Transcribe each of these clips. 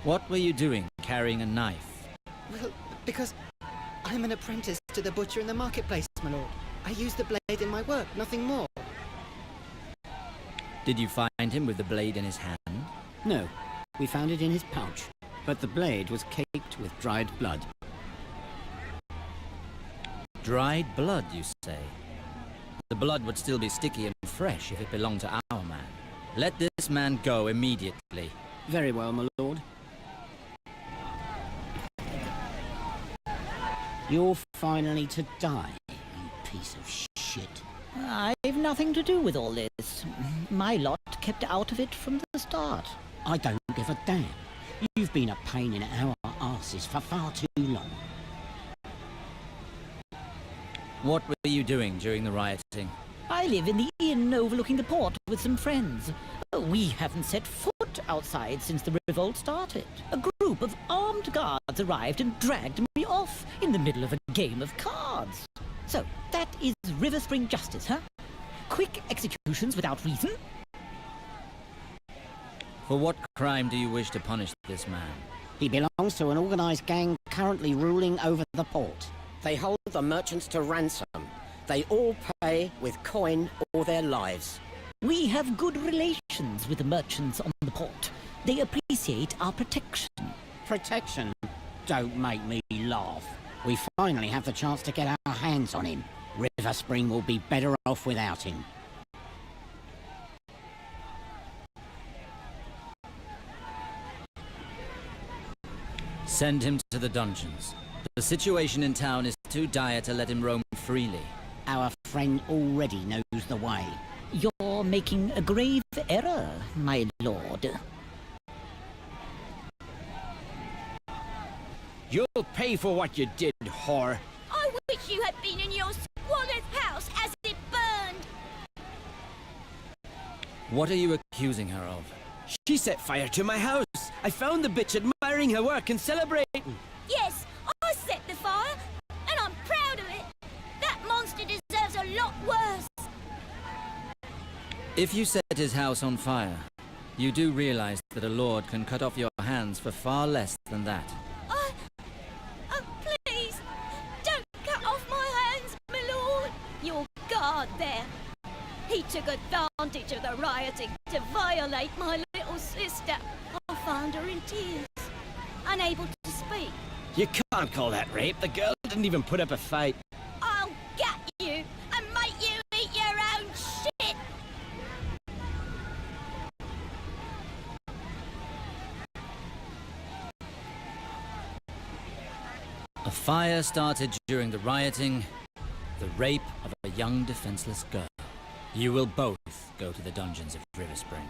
What were you doing, carrying a knife? Well, because I'm an apprentice to the butcher in the marketplace, my lord. I use the blade in my work, nothing more. Did you find him with the blade in his hand? No, we found it in his pouch, but the blade was caked with dried blood. Dried blood, you say? The blood would still be sticky and fresh if it belonged to our man. Let this man go immediately. Very well, my lord. You're finally to die, you piece of shit. I've nothing to do with all this. My lot kept out of it from the start. I don't give a damn. You've been a pain in our asses for far too long. What were you doing during the rioting? I live in the inn overlooking the port with some friends. We haven't set foot outside since the revolt started. A group of armed guards arrived and dragged me off in the middle of a game of cards. So, that is River Spring justice, huh? Quick executions without reason? For what crime do you wish to punish this man? He belongs to an organized gang currently ruling over the port. They hold the merchants to ransom. They all pay with coin or their lives. We have good relations with the merchants on the port. They appreciate our protection. Protection? Don't make me laugh. We finally have the chance to get our hands on him. River Spring will be better off without him. Send him to the dungeons. The situation in town is too dire to let him roam freely. Our friend already knows the way. You're making a grave error, my lord. You'll pay for what you did, whore. I wish you had been in your squalid house as it burned. What are you accusing her of? She set fire to my house. I found the bitch admiring her work and celebrating. Yes, I set the fire, and I'm proud of it. That monster deserves a lot worse. If you set his house on fire, you do realize that a lord can cut off your hands for far less than that. Oh, please, don't cut off my hands, my lord. Your guard there. He took advantage of the rioting to violate my little sister. I found her in tears, unable to speak. You can't call that rape. The girl didn't even put up a fight. I'll get you and make you eat your own shit. A fire started during the rioting, the rape of a young defenseless girl. You will both go to the dungeons of River Spring.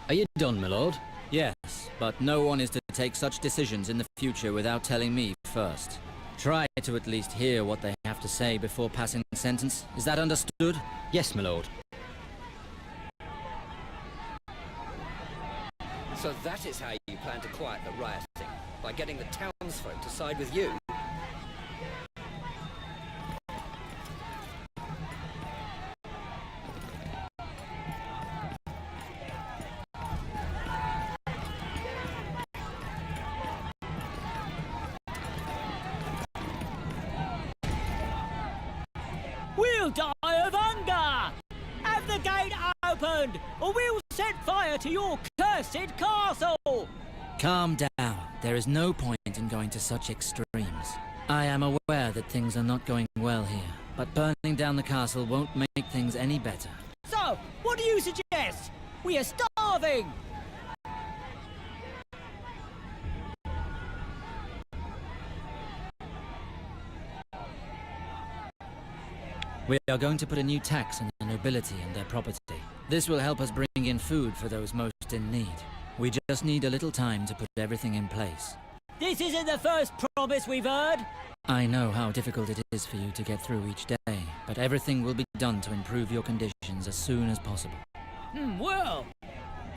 Are you done, my lord? Yes, but no one is to take such decisions in the future without telling me first. Try to at least hear what they have to say before passing sentence. Is that understood? Yes, my lord. So that is how you plan to quiet the rioting, by getting the townsfolk to side with you? We'll die of hunger! Have the gate opened, or we'll set fire to your cursed castle! Calm down. There is no point in going to such extremes. I am aware that things are not going well here, but burning down the castle won't make things any better. So, what do you suggest? We are starving! We are going to put a new tax on the nobility and their property. This will help us bring in food for those most in need. We just need a little time to put everything in place. This isn't the first promise we've heard. I know how difficult it is for you to get through each day, but everything will be done to improve your conditions as soon as possible. Well,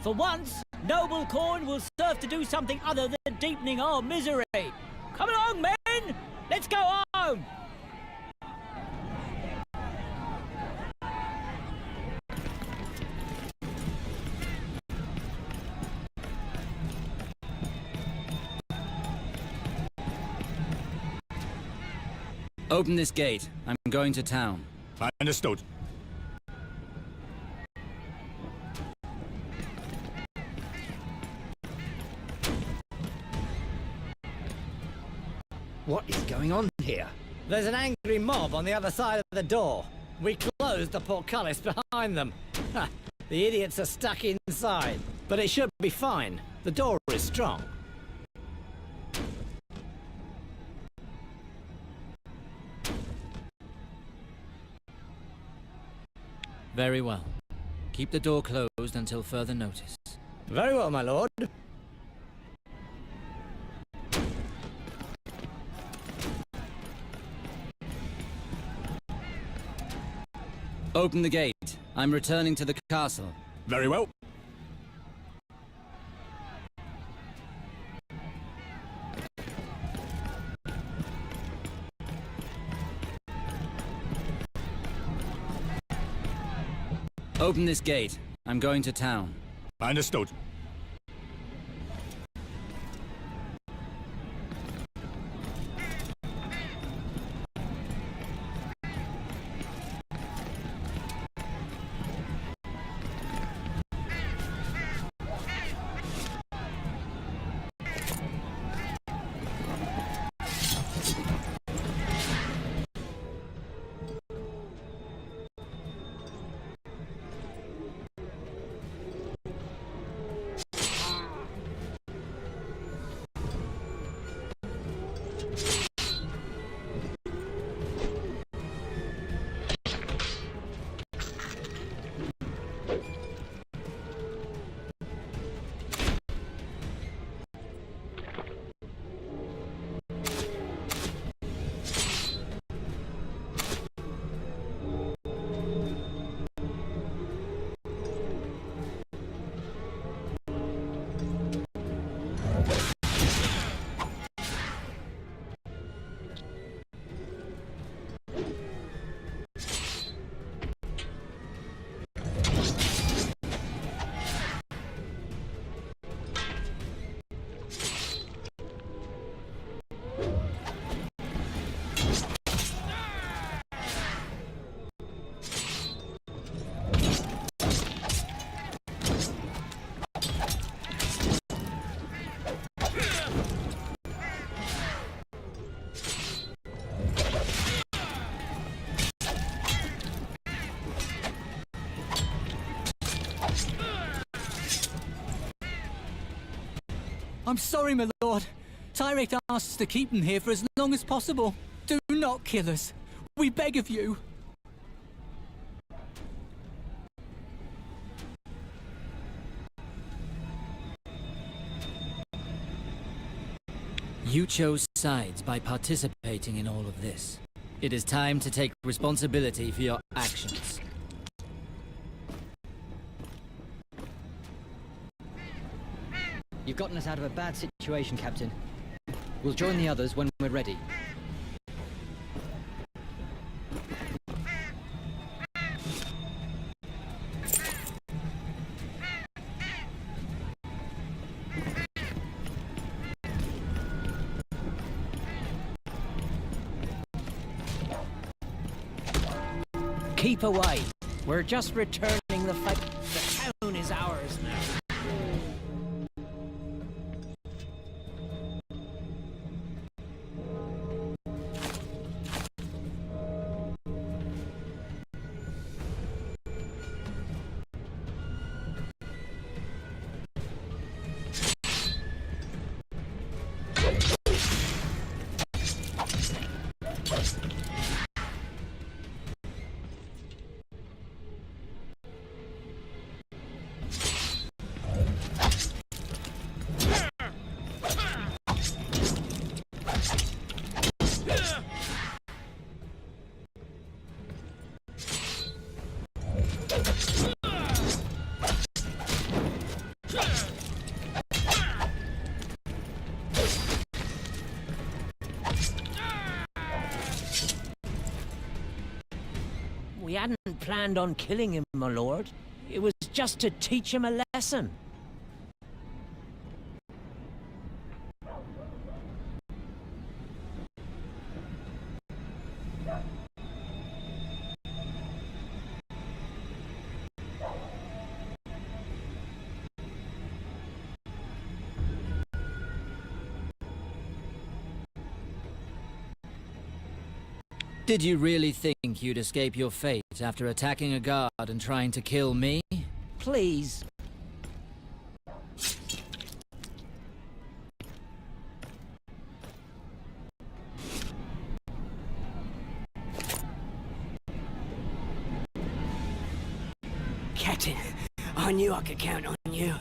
for once, noble coin will serve to do something other than deepening our misery. Come along, men! Let's go home! Open this gate. I'm going to town. Understood. What is going on here? There's an angry mob on the other side of the door. We closed the portcullis behind them. Ha, the idiots are stuck inside. But it should be fine. The door is strong. Very well. Keep the door closed until further notice. Very well, my lord. Open the gate. I'm returning to the castle. Very well. Open this gate. I'm going to town. Understood. I'm sorry, my lord. Tyrek asked us to keep them here for as long as possible. Do not kill us. We beg of you. You chose sides by participating in all of this. It is time to take responsibility for your actions. You've gotten us out of a bad situation, Captain. We'll join the others when we're ready. Keep away. We're just returning the fight. The town is ours now. We hadn't planned on killing him, my lord. It was just to teach him a lesson. Did you really think you'd escape your fate after attacking a guard and trying to kill me? Please. Captain, I knew I could count on you.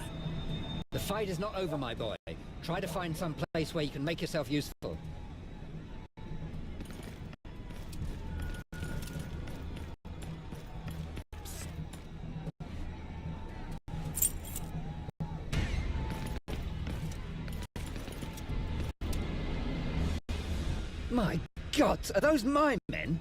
The fight is not over, my boy. Try to find some place where you can make yourself useful. My God, are those my men?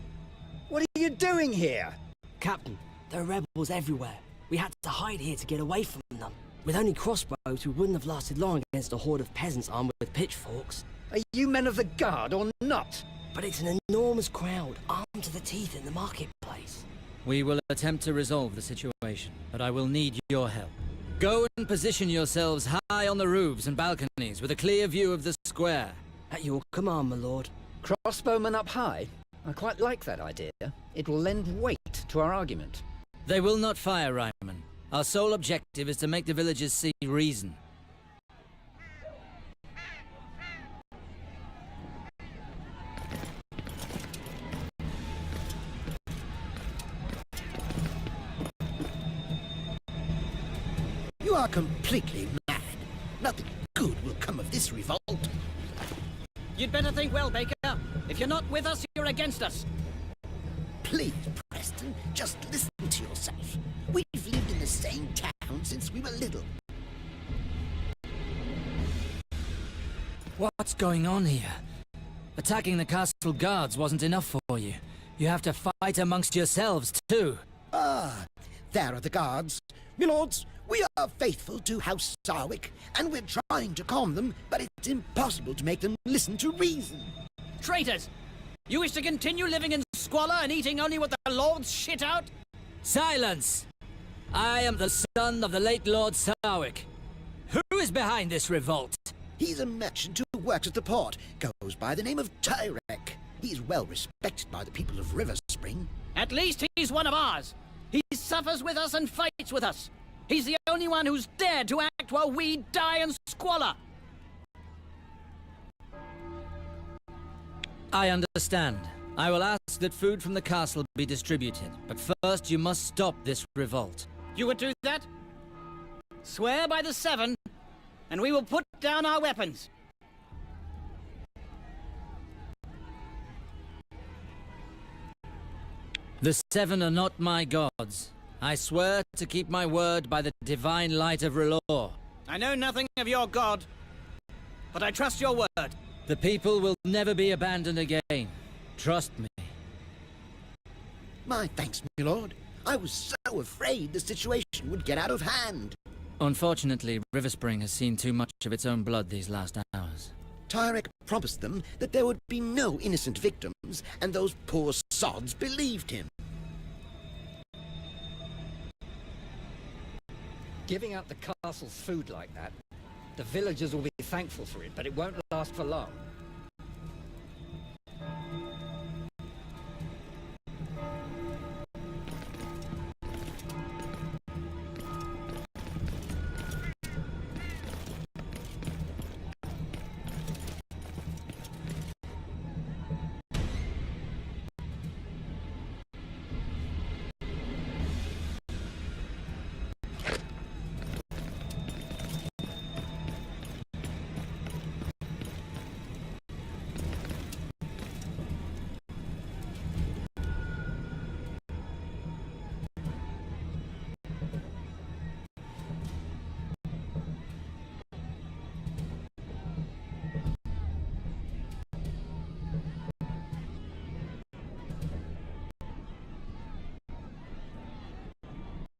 What are you doing here? Captain, there are rebels everywhere. We had to hide here to get away from them. With only crossbows, we wouldn't have lasted long against a horde of peasants armed with pitchforks. Are you men of the guard or not? But it's an enormous crowd, armed to the teeth in the marketplace. We will attempt to resolve the situation, but I will need your help. Go and position yourselves high on the roofs and balconies with a clear view of the square. At your command, my lord. Crossbowmen up high? I quite like that idea. It will lend weight to our argument. They will not fire, Ryman. Our sole objective is to make the villagers see reason. You are completely mad. Nothing good will come of this revolt. You'd better think well, Baker. If you're not with us, you're against us. Please, Preston, just listen to yourself. We've lived in the same town since we were little. What's going on here? Attacking the castle guards wasn't enough for you. You have to fight amongst yourselves, too. Ah, there are the guards. Milords, we are faithful to House Sarwick, and we're trying to calm them, but it's impossible to make them listen to reason. Traitors! You wish to continue living in squalor and eating only what the lords shit out? Silence! I am the son of the late Lord Sarwick. Who is behind this revolt? He's a merchant who works at the port, goes by the name of Tyrek. He's well respected by the people of River Spring. At least he's one of ours. He suffers with us and fights with us. He's the only one who's dared to act while we die in squalor. I understand. I will ask that food from the castle be distributed, but first you must stop this revolt. You would do that? Swear by the Seven, and we will put down our weapons. The Seven are not my gods. I swear to keep my word by the divine light of R'hllor. I know nothing of your god, but I trust your word. The people will never be abandoned again. Trust me. My thanks, my lord. I was so afraid the situation would get out of hand. Unfortunately, River Spring has seen too much of its own blood these last hours. Tyrek promised them that there would be no innocent victims, and those poor sods believed him. Giving out the castle's food like that, the villagers will be thankful for it, but it won't last for long.